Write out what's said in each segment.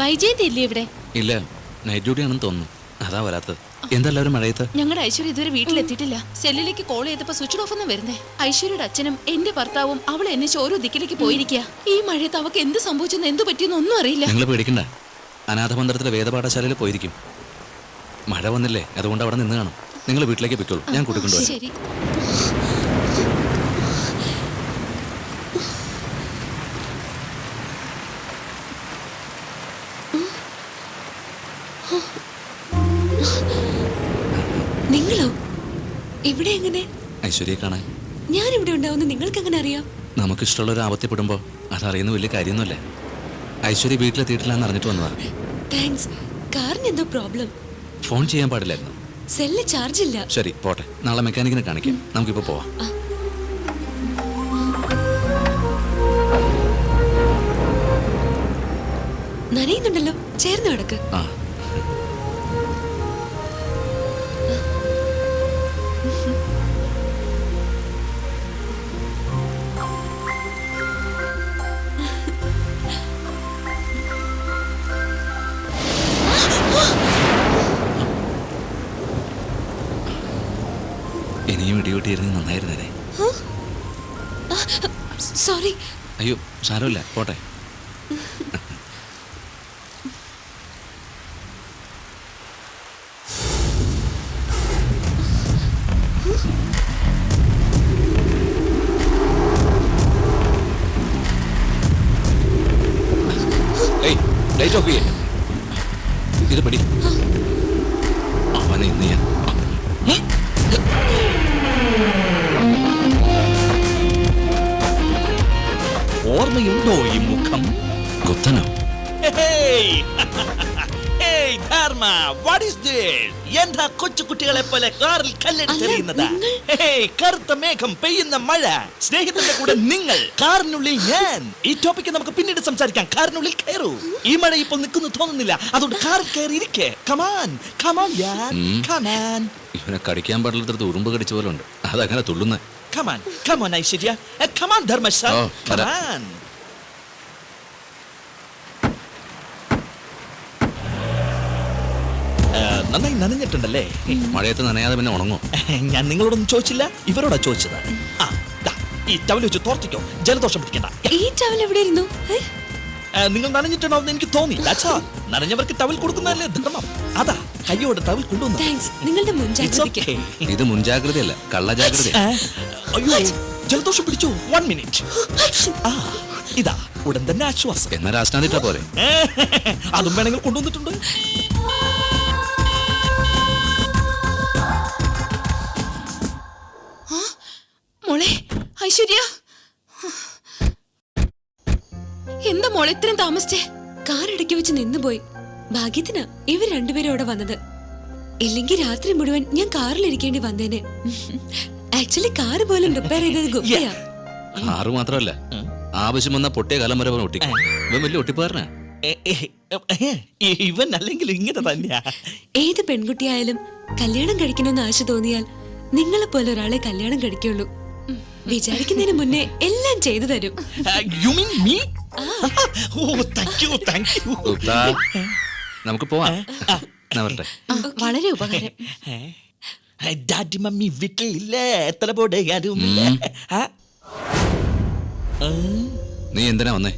വൈജയന്തി ഇല്ലേ ഇവിടെ? ഇല്ല, നൈറ്റ് ഡ്യൂട്ടി ആണെന്ന് തോന്നുന്നു. അതാ വരാത്തത്. എന്തായാലും മഴയത്ത് ഞങ്ങളുടെ ഐശ്വര്യ ഇതുവരെ വീട്ടിലെത്തിയിട്ടില്ല. സെല്ലിലേക്ക് കോൾ ചെയ്തപ്പോ സ്വിച്ച് ഓഫ് എന്ന് വരുന്നേ. ഐശ്വര്യയുടെ അച്ഛനും എന്റെ ഭർത്താവും അവളെ എന്നെ ഓരോ ദിക്കിലേക്ക് പോയിരിക്കുക. ഈ മഴയത്ത് അവക്ക് എന്ത് സംഭവിച്ചെന്ന് എന്ത് പറ്റിയെന്ന് ഒന്നും അറിയില്ല. നിങ്ങൾ പേടിക്കണ്ട, അനാഥമന്ദിരത്തിലെ വേദപാഠശാലയിൽ പോയിരിക്കും. മഴ വന്നില്ലേ, അതുകൊണ്ട് അവിടെ നിന്ന് കാണും. നിങ്ങൾ വീട്ടിലേക്ക് പൊയ്ക്കോളൂ, ഞാൻ കൂട്ടിക്കൊണ്ടുവരാം. ശരി. നിങ്ങളോ ഇവിടെ? എങ്ങനെ ഐശ്വര്യയെ കാണാൻ? ഞാൻ ഇവിടെ ഉണ്ടാവുന്ന നിങ്ങൾക്ക് എങ്ങനെ അറിയാം? നമുക്കിഷ്ടമുള്ള ഒരു ആപത്തിപ്പെടുമ്പോൾ അതറിയുന്ന വലിയ കാര്യമൊന്നുമല്ല. ഐശ്വര്യ വീട്ടിലെത്തിയിട്ടില്ല എന്ന് അറിഞ്ഞിട്ട് വന്നതാ. താങ്ക്സ്. കാറിന് എന്തോ പ്രോബ്ലം. ഫോൺ ചെയ്യാൻ പാടില്ലായിരുന്നു. സെല്ല് ചാർജ് ഇല്ല. ശരി, പോട്ടെ. നാളെ മെക്കാനിക്കിനെ കാണിക്കാം. നമുക്കിപ്പോ പോവാം. നനയുന്നുണ്ടല്ലോ, ചേർന്ന് കിടക്ക്. ആ, ഇനിയും ഇടിയോട്ടിയിരുന്ന് നന്നായിരുന്നേ. സോറി. അയ്യോ, സാരമില്ല, പോട്ടെ. ലൈറ്റ് ഓഫ് ചെയ്യേ. ഇത് പടി. അവനെ ഇന്ന് ഞാൻ ഓർമ്മയുണ്ടോ ഈ മുഖം? ഗുപ്തനോ? എന്താ കൊച്ചുകുട്ടികളെ പോലെ കാറിൽ കല്ലെടുത്തെറിയുന്നത്? കറുത്ത മേഘം, പെയ്യുന്ന മഴ, സ്നേഹിതന്റെ കൂടെ നിങ്ങൾ, കാറിനുള്ളിൽ ഞാൻ. ഈ ടോപ്പിക്ക് നമുക്ക് പിന്നീട് സംസാരിക്കാം. കാറിനുള്ളിൽ കയറൂ. ഈ മഴ ഇപ്പോൾ നിൽക്കുന്നു തോന്നുന്നില്ല, അതുകൊണ്ട് കാറിൽ കയറി ഇരിക്കേ. Come on come on come on. ഇവനെ കടിക്കാൻ പാടില്ലാത്തത് ഉറുമ്പ് കടിച്ച പോലെ ഉണ്ട്. അതങ്ങനെ തുള്ളുന്ന. കമാൻ കമാൻ ഐശ്വര്യ, കമാൻ ധർമ്മശ, കമാൻ. നന്നായി നനഞ്ഞിട്ടുണ്ടല്ലേ? മഴയത്ത് നനയാതെ പിന്നെ ഉണങ്ങോ? ഞാൻ നിങ്ങളോടൊന്നും ചോദിച്ചില്ല, ഇവരോടാ ചോദിച്ചത്. ഈ ടവൽ വെച്ച് തോർത്തിക്കോ, ജലദോഷം പിടിക്കണ്ട. ഈ ടവൽ എവിടെ ഇരുന്നു? നിങ്ങൾ നനഞ്ഞിട്ടുണ്ടാവുന്ന എനിക്ക് തോന്നി. നനഞ്ഞവർക്ക് ടവൽ കൊടുക്കുന്നതല്ലേ ധർമ്മം. അതാ കയ്യോടെ ടവൽ കൊണ്ടുവന്നു. നിങ്ങളുടെ മുൻജാഗ്രതയ്ക്ക്. ഇത് മുൻജാഗ്രതയല്ല, കള്ളജാഗ്രത. അയ്യോ, ജലദോഷം പിടിച്ചു. 1 മിനിറ്റ്. ഇതാ ഉടൻ തന്നെ ആശ്വാസം. എന്നാ രാഷ്ട്രീയ പോലെ അതും വേണമെങ്കിൽ കൊണ്ടുവന്നിട്ടുണ്ട്. മോളെ ഐശ്വര്യ, എന്താ മോളെ ഇത്രയും താമസിച്ചേ? കാർ ഇടയ്ക്ക് വെച്ച് നിന്നുപോയി. ഭാഗ്യത്തിനാ ഇവർ രണ്ടുപേരും അവിടെ വന്നത്. ഇല്ലെങ്കിൽ രാത്രി മുഴുവൻ ഞാൻ കാറിലിരിക്കേണ്ടി വന്നേനെ. ആക്ച്വലി കാറ് പോലും റിപ്പയർ ചെയ്തത് ഗുപ്തയാ. കാറ് മാത്രമല്ല, ആവശ്യം വന്ന പൊട്ടിയ കാലം വരെ ഒട്ടിക്കും. ഇവൻ വലിയ ഒട്ടിപ്പാരനാ. ഇവൻ അല്ലെങ്കിൽ ഇങ്ങനെ തന്നെയാ. ഏത് പെൺകുട്ടിയായാലും കല്യാണം കഴിക്കണമെന്ന് ആശ തോന്നിയാൽ നിങ്ങളെ പോലെ ഒരാളെ കല്യാണം കഴിക്കുള്ളൂ. വിചാരിക്കുന്നതിന് മുന്നേ എല്ലാം ചെയ്തു തരും. നമുക്ക് പോവാം. വളരെ ഉപകാരം. ഡാഡി മമ്മി വീട്ടിലില്ലേ? എത്ര പോടെ ആരുമില്ല. നീ എന്തിനാ വന്നേ?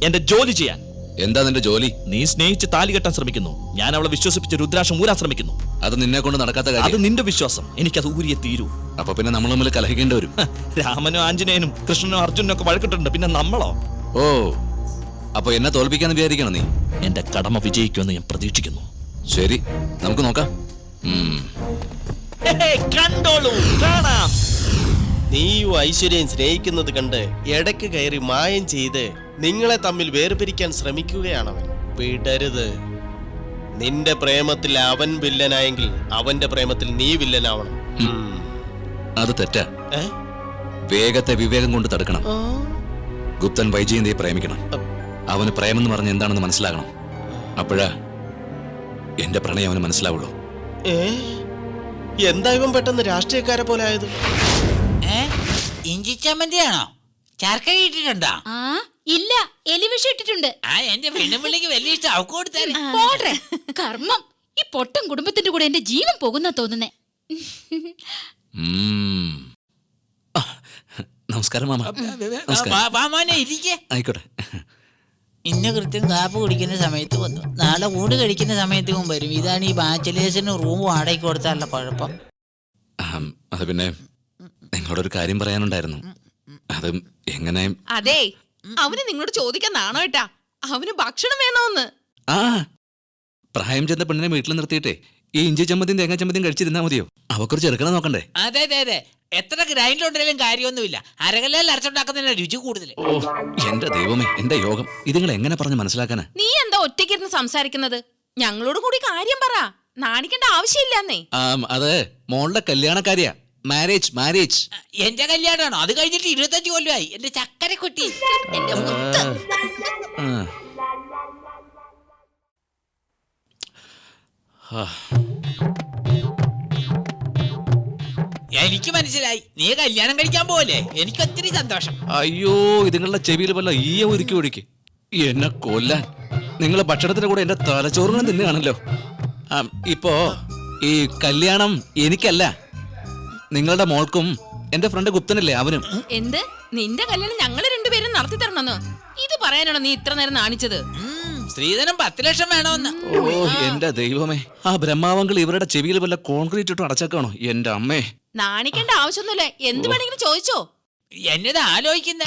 എന്റെ ജോലി ചെയ്യാൻ. എന്താ നിന്റെ ജോലി? നീ സ്നേഹിച്ച് താലി കെട്ടാൻ ശ്രമിക്കുന്നു. ഞാൻ അവളെ വിശ്വസിപ്പിച്ച് രുദ്രാക്ഷം ഊരാൻ ശ്രമിക്കുന്നു. അത് നിന്നെ കൊണ്ട് നടക്കാത്ത കാര്യം. അത് നിന്റെ വിശ്വാസം, എനിക്കത് ഊരിയെ തീരൂ. അപ്പൊ പിന്നെ നമ്മൾ തമ്മിൽ കലഹിക്കേണ്ടി വരും. രാമനും ആഞ്ജനേയനും കൃഷ്ണനും അർജുനനും ഒക്കെ വഴക്കിട്ടുണ്ട്, പിന്നെ നമ്മളോ? ഓ, അപ്പൊ എന്നെ തോൽപ്പിക്കാന്ന് വിചാരിക്കണം നീ? എന്റെ കടമ വിജയിക്കുമെന്ന് ഞാൻ പ്രതീക്ഷിക്കുന്നു. ശരി, നമുക്ക് നോക്കാം. കണ്ടോളൂ, കാണാം. നീയും ഐശ്വര്യയും സ്നേഹിക്കുന്നത് കണ്ട് ഇടയ്ക്ക് കയറി മായം ചെയ്ത് നിങ്ങളെ തമ്മിൽ വേർപിരിക്കാൻ ശ്രമിക്കുകയാണവൻ. വിടരുത്. നിന്റെ പ്രേമത്തിൽ അവൻ വില്ലനായെങ്കിൽ അവന്റെ പ്രേമത്തിൽ നീ വില്ലനാവണം. അത് തെറ്റാ. വേഗത്തെ വിവേകം കൊണ്ട് തടുക്കണം. ഗുപ്തൻ വൈജയന്തിയെ പ്രേമിക്കണം. അവന് പ്രേമെന്ന് പറഞ്ഞ എന്താണെന്ന് മനസ്സിലാകണം. അപ്പോഴാ എന്റെ പ്രണയം അവന് മനസ്സിലാവുള്ളൂ. എന്താ ഇവൻ പെട്ടെന്ന് രാഷ്ട്രീയക്കാരെ പോലെ ആയത്? ഇഞ്ചി ചമ്മന്തിയാണോ? ചർക്ക കിട്ടിട്ടുണ്ടോ? ഇല്ല, എലിവിഷം ഇട്ടിട്ടുണ്ട്. ആ എന്റെ പെണ്ണുപിള്ളിക്ക് വലിയ ഇഷ്ടം അവക്ക് കൊടുത്താല്. പോട്ടെ കർമ്മം. ഈ പൊട്ടൻ കുടുംബത്തിന്റെ കൂടെ എന്റെ ജീവൻ പോകുന്ന തോന്നുന്നേ. ഉം. ആ, നമസ്കാരം മാമ. നമസ്കാരം. വാ മോനെ ഇരിക്കേ. ആയിക്കോട്ടെ. ഇന്ന് കൃത്യം കാപ്പ് കുടിക്കുന്ന സമയത്ത് വന്നു, നാളെ ഊട് കഴിക്കുന്ന സമയത്തും വരും. ഇതാണ് ഈ ബാച്ചിലേഴ്സിന് റൂം വാടകയ്ക്ക് കൊടുത്താലുള്ള കുഴപ്പം. അത് പിന്നെ നിങ്ങളോടൊരു കാര്യം പറയാനുണ്ടായിരുന്നു. അത് എങ്ങനെ? അതെ, അവന് നിങ്ങളോട് ചോദിക്കാൻ നാണോ ഏട്ടാ, അവന് ഭക്ഷണം വേണോന്ന്. ആ, പ്രായം ചെന്ന പെണ്ണിനെ വീട്ടിൽ നിർത്തിയിട്ടേ ഈ ഇഞ്ചി ചമ്മന്തിയും തേങ്ങാ ചമ്മന്തിയും കഴിച്ചിരുന്നാ മതിയോ? അവക്കൊരു ചെറുക്കനെ നോക്കണ്ടേ? അതെ അതെ അതെ, എത്ര ഗ്രൈൻഡിലുണ്ടെങ്കിലും കാര്യമൊന്നുമില്ല. അരകല്ലിൽ അരച്ചുണ്ടാക്കുന്നതിന് രുചി കൂടുതൽ. ഓ എന്റെ ദൈവമേ, എന്റെ യോഗം. ഇത് നിങ്ങൾ എങ്ങനെ പറഞ്ഞ് മനസ്സിലാക്കാനാ? നീ എന്താ ഒറ്റയ്ക്കിരുന്ന് സംസാരിക്കുന്നത്? ഞങ്ങളോട് കൂടി കാര്യം പറ, നാണിക്കേണ്ട ആവശ്യമില്ലെന്നേ. അത് മോളുടെ കല്യാണക്കാരിയാ. Marriage marriage. എന്റെ കല്യാണമാണോ? അത് കഴിഞ്ഞിട്ട് 25 കൊല്ലമായി. എന്റെ ചക്കര കുട്ടി, എന്റെ മുത്ത്. എനിക്ക് മനസ്സിലായി, നീ കല്യാണം കഴിക്കാൻ പോലെ. എനിക്ക് ഒത്തിരി സന്തോഷം. അയ്യോ, ഇതുങ്ങളുടെ ചെവിയിൽ വല്ല ഈയ ഒരുക്കി ഒഴുക്കി എന്നെ കൊല്ലാൻ. നിങ്ങൾ ഭക്ഷണത്തിന്റെ കൂടെ എന്റെ തലച്ചോറിനെ തിന്നുകയാണല്ലോ. ഇപ്പോ ഈ കല്യാണം എനിക്കല്ല, നിങ്ങളുടെ മോൾക്കും എന്റെ ഫ്രണ്ട് ഗുപ്തനല്ലേ അവനും. എന്ത്, നിന്റെ കല്യാണം ഞങ്ങള് രണ്ടുപേരും നടത്തി തരണമെന്ന്? ഇത് പറയാനാണോ നീ ഇത്ര നേരം നാണിച്ചത്? സ്ത്രീധനം 10 ലക്ഷം വേണമെന്ന്. ഓ എന്റെ ദൈവമേ, ആ ബ്രഹ്മാവങ്കൾ ഇവരുടെ ചെവിയിൽ വല്ല കോൺക്രീറ്റ് ഇട്ട് അടച്ചേക്കാണോ? എന്റെ അമ്മേ. നാണിക്കേണ്ട ആവശ്യമൊന്നുമില്ല, എന്ത് വേണമെങ്കിലും ചോദിച്ചോ. എന്നതാ ആലോചിക്കുന്ന?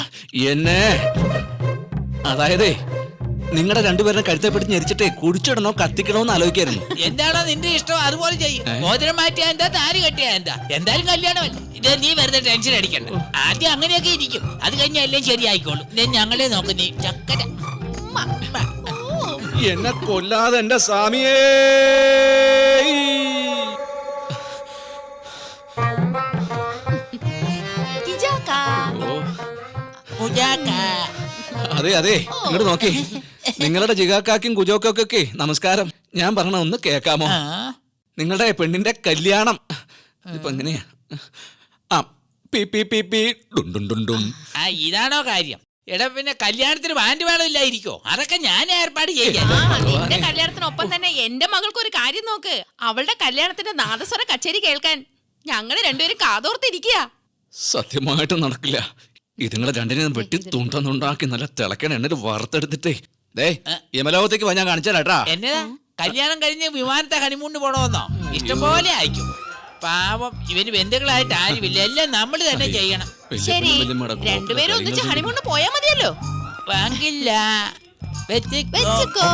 എന്നെ അതായതേ നിങ്ങളുടെ രണ്ടുപേരുടെ കഴുത്തെ പിടിച്ച് ഞെരിച്ചിട്ടേ കുടിച്ചിടണോ കത്തിക്കണോന്ന് ആലോചിക്കായിരുന്നു. എന്താണോ നിന്റെ ഇഷ്ടം അതുപോലെ ചെയ്യും. മോതിരം മാറ്റിയാ എന്താ, താരി കെട്ടിയാ എന്താ, എന്തായാലും കല്യാണമല്ല. ഇത് നീ വെറുതെ ടെൻഷൻ അടിക്കണ്ട. ആദ്യം അങ്ങനെയൊക്കെ ഇരിക്കും, അത് കഴിഞ്ഞാൽ എല്ലാം ശരിയായിക്കോളും. ഞങ്ങളെ നോക്ക് നീ ചക്കര. എന്നെ കൊല്ലാതെ എന്റെ സ്വാമിയേ. അതെ അതെ, ഇങ്ങോട്ട് നോക്കി. നിങ്ങളുടെ ജിഗാക്കാക്കും കുജോക്കൊക്കെ നമസ്കാരം. ഞാൻ പറഞ്ഞ ഒന്ന് കേക്കാമോ? നിങ്ങളുടെ പെണ്ണിന്റെ കല്യാണം ഇപ്പൊ എങ്ങനെയാ? ആ പി പി പി പി ഡും ഡും ഡും ഡും. ഇതാണോ കാര്യം? എടാ പിന്നെ കല്യാണത്തിന് ബാൻഡ് വേളമില്ലായിരിക്കോ? അതൊക്കെ ഞാൻ ഏർപ്പാട് ചെയ്യാം. നിന്റെ കല്യാണത്തിനൊപ്പം തന്നെ എന്റെ മകൾക്ക് ഒരു കാര്യം നോക്ക്. അവളുടെ കല്യാണത്തിന്റെ നാദസ്വര കച്ചേരി കേൾക്കാൻ ഞങ്ങള് രണ്ടുപേരും കാതോർത്തിരിക്കുക. സത്യമായിട്ട് നടക്കില്ല. ഇതുങ്ങളെ രണ്ടിനെയും വെട്ടി തുണ്ടാക്കി നല്ല തിളക്കണ എണ്ണ വറുത്തെടുത്തിട്ടേ ദേ യമലോകത്തേക്ക് ഞാൻ കാണിച്ചാലാട്ടാ. എന്നതാ കല്യാണം കഴിഞ്ഞ് വിമാനത്തെ ഹണിമൂണിന് പോണോന്നോ? ഇഷ്ടംപോലെ അയക്കും. പാവം, ഇവന് ബന്ധുക്കളായിട്ട് ആരുമില്ല, എല്ലാം നമ്മൾ തന്നെ ചെയ്യണം. ശരി, രണ്ടുപേരും ഒന്നിച്ച് ഹണിമൂണിന് പോയാ മതിയല്ലോ. വാങ്ങില്ല, വെച്ചിക്കോ.